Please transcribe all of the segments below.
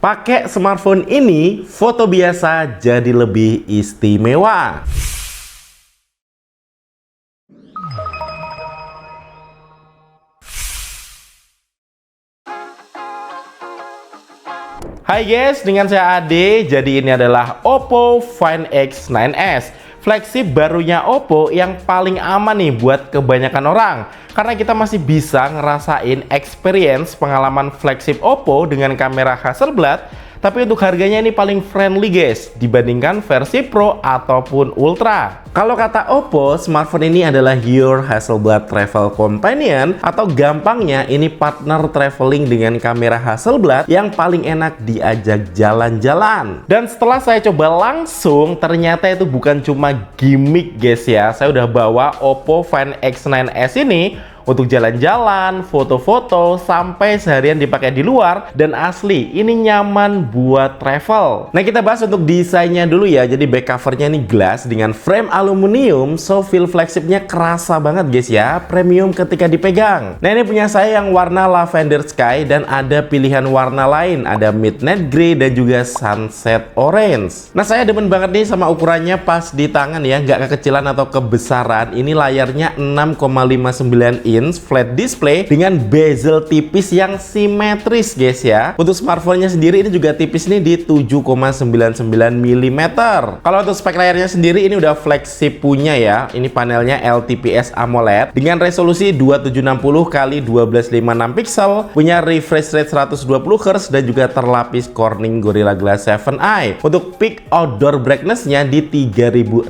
Pakai smartphone ini, foto biasa jadi lebih istimewa. Hai guys, dengan saya Ade. Jadi ini adalah Oppo Find X9s, flagship barunya Oppo yang paling aman nih buat kebanyakan orang. Karena kita masih bisa ngerasain experience pengalaman flagship Oppo dengan kamera Hasselblad. Tapi untuk harganya ini paling friendly guys dibandingkan versi Pro ataupun Ultra. Kalau kata Oppo, smartphone ini adalah your Hasselblad travel companion, atau gampangnya ini partner traveling dengan kamera Hasselblad yang paling enak diajak jalan-jalan. Dan setelah saya coba langsung, ternyata itu bukan cuma gimmick guys ya. Saya udah bawa Oppo Find X9s ini untuk jalan-jalan, foto-foto, sampai seharian dipakai di luar, dan asli ini nyaman buat travel. Nah, kita bahas untuk desainnya dulu ya. Jadi back covernya ini glass dengan frame aluminium, so feel flagshipnya kerasa banget guys ya, premium ketika dipegang. Nah, ini punya saya yang warna lavender sky, dan ada pilihan warna lain, ada midnight gray dan juga sunset orange. Nah, saya demen banget nih sama ukurannya pas di tangan ya, nggak kekecilan atau kebesaran. Ini layarnya 6,59 inch flat display dengan bezel tipis yang simetris guys ya. Untuk smartphone-nya sendiri ini juga tipis nih di 7,99 mm. Kalau untuk spek layarnya sendiri ini udah flagship punya ya. Ini panelnya LTPS AMOLED dengan resolusi 2760 x 1256 pixel, punya refresh rate 120 Hz dan juga terlapis Corning Gorilla Glass 7 Eye. Untuk peak outdoor brightness-nya di 3600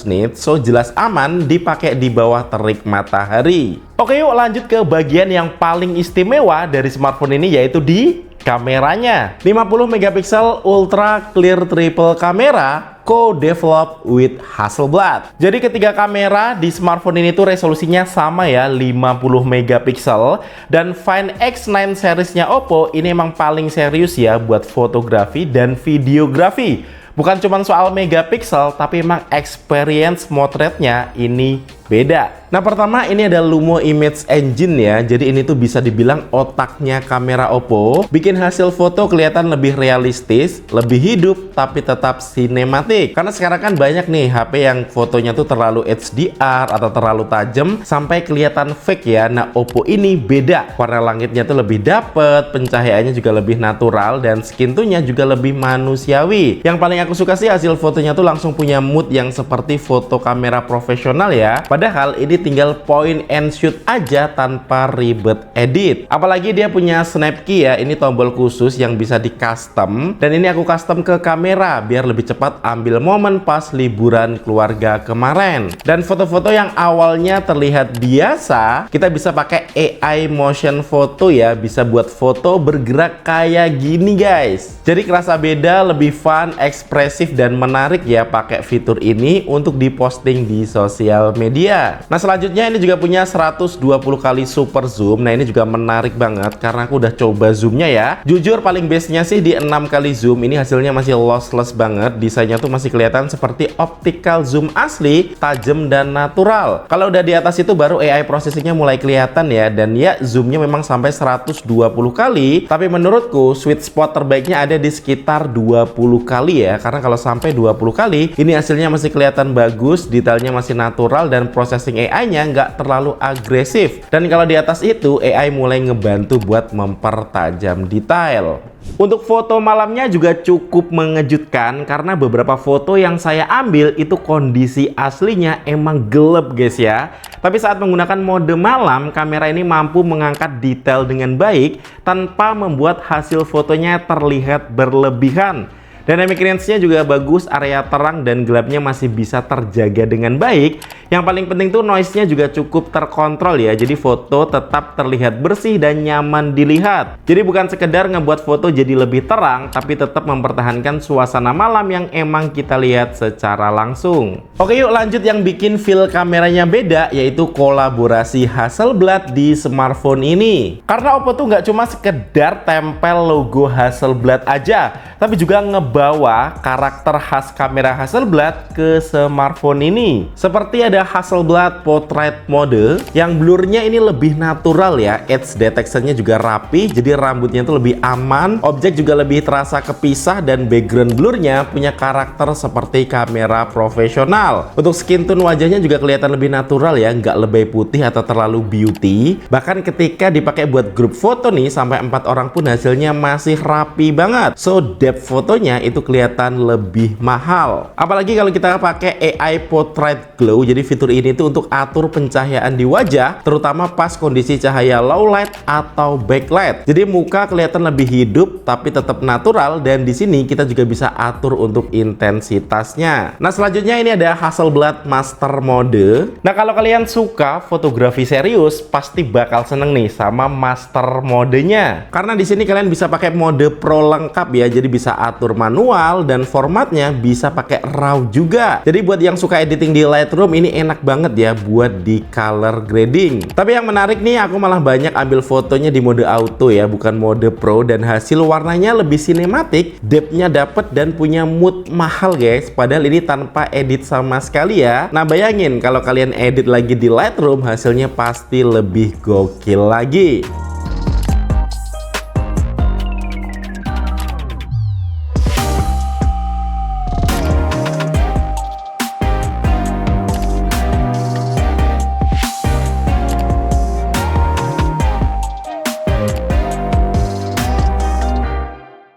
nits, so jelas aman dipakai di bawah terik matahari. Oke, yuk lanjut ke bagian yang paling istimewa dari smartphone ini, yaitu di kameranya. 50 megapiksel ultra clear triple kamera co-developed with Hasselblad. Jadi ketiga kamera di smartphone ini tuh resolusinya sama ya, 50 megapiksel. Dan Find X9 seriesnya Oppo ini emang paling serius ya buat fotografi dan videografi. Bukan cuma soal megapiksel, tapi emang experience motretnya ini beda. Nah, pertama ini ada Lumo Image Engine ya. Jadi ini tuh bisa dibilang otaknya kamera Oppo, bikin hasil foto kelihatan lebih realistis, lebih hidup, tapi tetap sinematik. Karena sekarang kan banyak nih HP yang fotonya tuh terlalu HDR atau terlalu tajam sampai kelihatan fake ya. Nah, Oppo ini beda. Warna langitnya tuh lebih dapet, pencahayaannya juga lebih natural, dan skin tone-nya juga lebih manusiawi. Yang paling aku suka sih hasil fotonya tuh langsung punya mood yang seperti foto kamera profesional ya. Padahal ini tinggal point and shoot aja tanpa ribet edit. Apalagi dia punya snap key ya, ini tombol khusus yang bisa di custom, dan ini aku custom ke kamera biar lebih cepat ambil momen pas liburan keluarga kemarin. Dan foto-foto yang awalnya terlihat biasa, kita bisa pakai AI motion photo ya, bisa buat foto bergerak kayak gini guys. Jadi kerasa beda, lebih fun, ekspresif dan menarik ya pakai fitur ini untuk diposting di sosial media. Nah, selanjutnya ini juga punya 120 kali super zoom. Nah, ini juga menarik banget karena aku udah coba zoomnya ya. Jujur paling base-nya sih di 6 kali zoom. Ini hasilnya masih lossless banget. Desainnya tuh masih kelihatan seperti optical zoom asli, tajam dan natural. Kalau udah di atas itu baru AI processingnya mulai kelihatan ya. Dan ya, zoomnya memang sampai 120 kali. Tapi menurutku sweet spot terbaiknya ada di sekitar 20 kali ya. Karena kalau sampai 20 kali, ini hasilnya masih kelihatan bagus, detailnya masih natural, dan processing AI-nya nggak terlalu agresif. Dan kalau di atas itu, AI mulai ngebantu buat mempertajam detail. Untuk foto malamnya juga cukup mengejutkan karena beberapa foto yang saya ambil itu kondisi aslinya emang gelap guys ya. Tapi saat menggunakan mode malam, kamera ini mampu mengangkat detail dengan baik tanpa membuat hasil fotonya terlihat berlebihan. Dynamic range-nya juga bagus, area terang dan gelapnya masih bisa terjaga dengan baik. Yang paling penting tuh noise-nya juga cukup terkontrol ya, jadi foto tetap terlihat bersih dan nyaman dilihat. Jadi bukan sekedar ngebuat foto jadi lebih terang, tapi tetap mempertahankan suasana malam yang emang kita lihat secara langsung. Oke, yuk lanjut yang bikin feel kameranya beda, yaitu kolaborasi Hasselblad di smartphone ini. Karena Oppo tuh nggak cuma sekedar tempel logo Hasselblad aja, tapi juga ngebawa karakter khas kamera Hasselblad ke smartphone ini. Seperti ada ada Hasselblad Portrait Mode yang blurnya ini lebih natural ya, edge detection-nya juga rapi, jadi rambutnya itu lebih aman, objek juga lebih terasa kepisah, dan background blurnya punya karakter seperti kamera profesional. Untuk skin tone wajahnya juga kelihatan lebih natural ya, nggak lebay putih atau terlalu beauty. Bahkan ketika dipakai buat grup foto nih sampai 4 orang pun hasilnya masih rapi banget. So depth fotonya itu kelihatan lebih mahal. Apalagi kalau kita pakai AI Portrait Glow, jadi fitur ini tuh untuk atur pencahayaan di wajah, terutama pas kondisi cahaya low light atau backlight. Jadi muka kelihatan lebih hidup tapi tetap natural, dan di sini kita juga bisa atur untuk intensitasnya. Nah, selanjutnya ini ada Hasselblad Master Mode. Nah, kalau kalian suka fotografi serius, pasti bakal seneng nih sama Master modenya. Karena di sini kalian bisa pakai mode Pro lengkap ya, jadi bisa atur manual dan formatnya bisa pakai RAW juga. Jadi buat yang suka editing di Lightroom ini enak banget ya buat di color grading. Tapi yang menarik nih, aku malah banyak ambil fotonya di mode auto ya, bukan mode Pro, dan hasil warnanya lebih sinematik, depth-nya dapet dan punya mood mahal guys. Padahal ini tanpa edit sama sekali ya. Nah, bayangin kalau kalian edit lagi di Lightroom, hasilnya pasti lebih gokil lagi.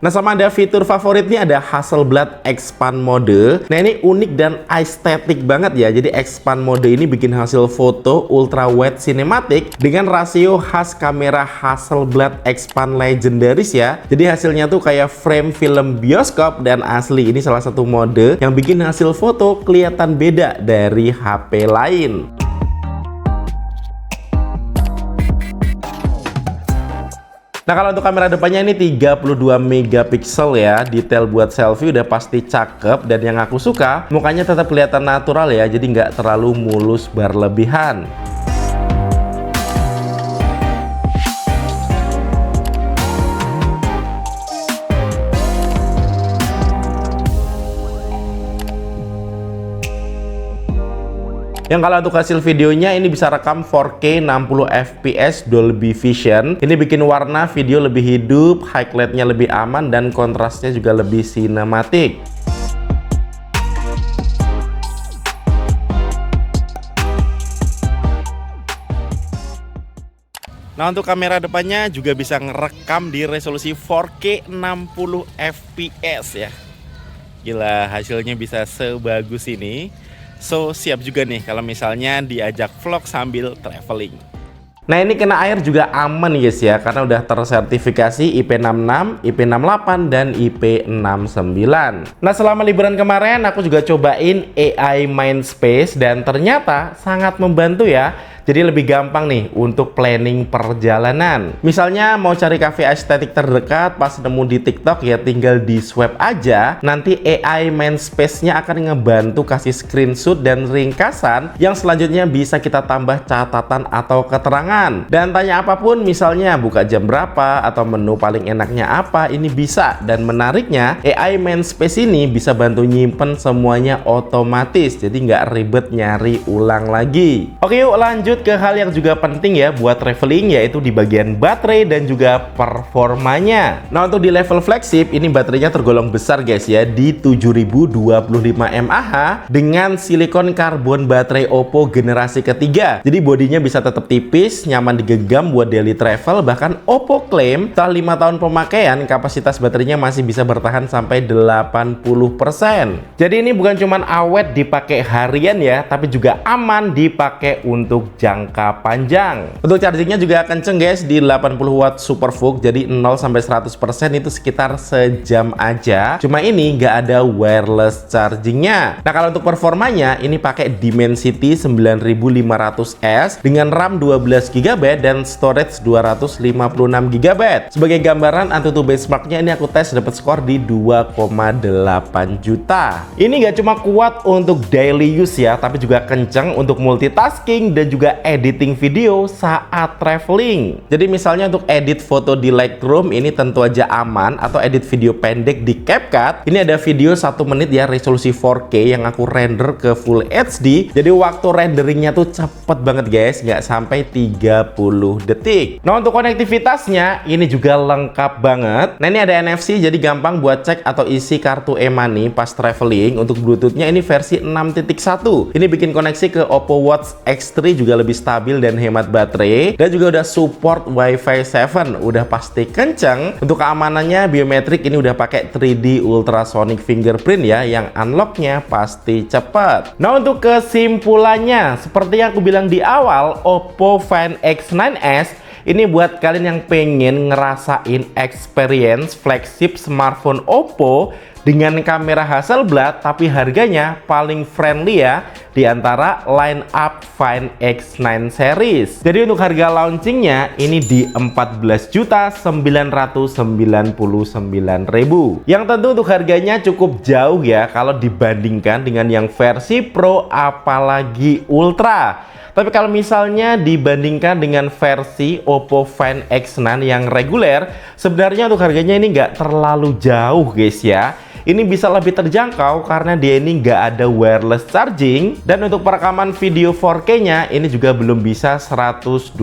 Nah, sama ada fitur favoritnya, ada Hasselblad Expand Mode. Nah, ini unik dan estetik banget ya. Jadi Expand Mode ini bikin hasil foto ultra wide cinematic dengan rasio khas kamera Hasselblad Expand Legendaris ya. Jadi hasilnya tuh kayak frame film bioskop, dan asli ini salah satu mode yang bikin hasil foto kelihatan beda dari HP lain. Nah, kalau untuk kamera depannya ini 32 megapiksel ya, detail buat selfie udah pasti cakep, dan yang aku suka mukanya tetap kelihatan natural ya, jadi nggak terlalu mulus berlebihan. Yang kalau untuk hasil videonya ini bisa rekam 4K 60 fps Dolby Vision. Ini bikin warna video lebih hidup, highlightnya lebih aman, dan kontrasnya juga lebih sinematik. Nah, untuk kamera depannya juga bisa ngerekam di resolusi 4K 60 fps ya. Gila, hasilnya bisa sebagus ini. So, siap juga nih kalau misalnya diajak vlog sambil traveling. Nah, ini kena air juga aman guys ya, karena udah tersertifikasi IP66, IP68, dan IP69. Nah, selama liburan kemarin aku juga cobain AI Mindspace, dan ternyata sangat membantu ya. Jadi lebih gampang nih untuk planning perjalanan. Misalnya mau cari cafe estetik terdekat, pas nemu di TikTok ya tinggal di swipe aja. Nanti AI Mindspace-nya akan ngebantu kasih screenshot dan ringkasan yang selanjutnya bisa kita tambah catatan atau keterangan. Dan tanya apapun, misalnya buka jam berapa atau menu paling enaknya apa, ini bisa. Dan menariknya, AI Mindspace ini bisa bantu nyimpen semuanya otomatis, jadi nggak ribet nyari ulang lagi. Oke, yuk lanjut ke hal yang juga penting ya buat traveling, yaitu di bagian baterai dan juga performanya. Nah, untuk di level flagship ini baterainya tergolong besar guys ya, di 7025 mAh dengan silikon karbon baterai Oppo generasi ketiga. Jadi bodinya bisa tetap tipis, nyaman digenggam buat daily travel. Bahkan Oppo klaim setelah 5 tahun pemakaian kapasitas baterainya masih bisa bertahan sampai 80%. Jadi ini bukan cuman awet dipakai harian ya, tapi juga aman dipakai untuk jangka panjang. Untuk chargingnya juga kenceng guys, di 80 watt super VOOC, jadi 0 sampai 100% itu sekitar sejam aja. Cuma ini nggak ada wireless chargingnya. Nah, kalau untuk performanya ini pakai Dimensity 9500S dengan RAM 12 GB dan storage 256 GB. Sebagai gambaran Antutu benchmarknya ini aku tes dapat skor di 2,8 juta. Ini nggak cuma kuat untuk daily use ya, tapi juga kenceng untuk multitasking dan juga editing video saat traveling. Jadi misalnya untuk edit foto di Lightroom ini tentu aja aman, atau edit video pendek di CapCut. Ini ada video 1 menit ya, resolusi 4K yang aku render ke Full HD. Jadi waktu renderingnya tuh cepet banget guys, nggak sampai 30 detik. Nah untuk konektivitasnya ini juga lengkap banget. Nah ini ada NFC, jadi gampang buat cek atau isi kartu e-money pas traveling. Untuk Bluetoothnya ini versi 6.1. Ini bikin koneksi ke Oppo Watch X3 juga lebih stabil dan hemat baterai. Dan juga udah support Wi-Fi 7, udah pasti kenceng. Untuk keamanannya biometrik ini udah pakai 3D ultrasonic fingerprint ya, yang unlocknya pasti cepat. Nah untuk kesimpulannya, seperti yang aku bilang di awal, Oppo Find X9s ini buat kalian yang pengen ngerasain experience flagship smartphone Oppo dengan kamera Hasselblad tapi harganya paling friendly ya di antara line up Find X9 series. Jadi untuk harga launchingnya ini di 14.999.000. Yang tentu untuk harganya cukup jauh ya kalau dibandingkan dengan yang versi Pro apalagi Ultra. Tapi kalau misalnya dibandingkan dengan versi Oppo Find X9 yang reguler, sebenarnya untuk harganya ini nggak terlalu jauh guys ya. Ini bisa lebih terjangkau karena dia ini nggak ada wireless charging. Dan untuk perekaman video 4K-nya ini juga belum bisa 120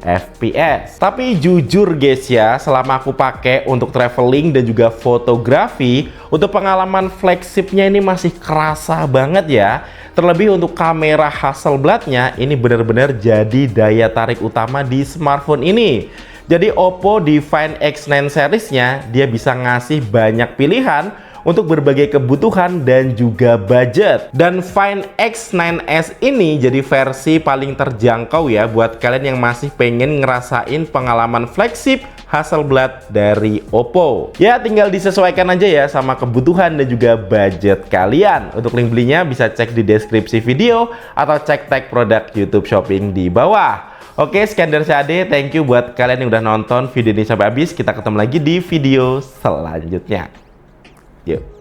fps. Tapi jujur guys ya, selama aku pakai untuk traveling dan juga fotografi, untuk pengalaman flagshipnya ini masih kerasa banget ya. Terlebih untuk kamera Hasselblad-nya ini benar-benar jadi daya tarik utama di smartphone ini. Jadi Oppo di Find X9 series-nya dia bisa ngasih banyak pilihan untuk berbagai kebutuhan dan juga budget. Dan Find X9s ini jadi versi paling terjangkau ya buat kalian yang masih pengen ngerasain pengalaman flagship Hasselblad dari Oppo. Ya tinggal disesuaikan aja ya sama kebutuhan dan juga budget kalian. Untuk link belinya bisa cek di deskripsi video atau cek tag produk YouTube Shopping di bawah. Oke, sekian dari saya Ade. Thank you buat kalian yang udah nonton video ini sampai habis. Kita ketemu lagi di video selanjutnya. Yuk.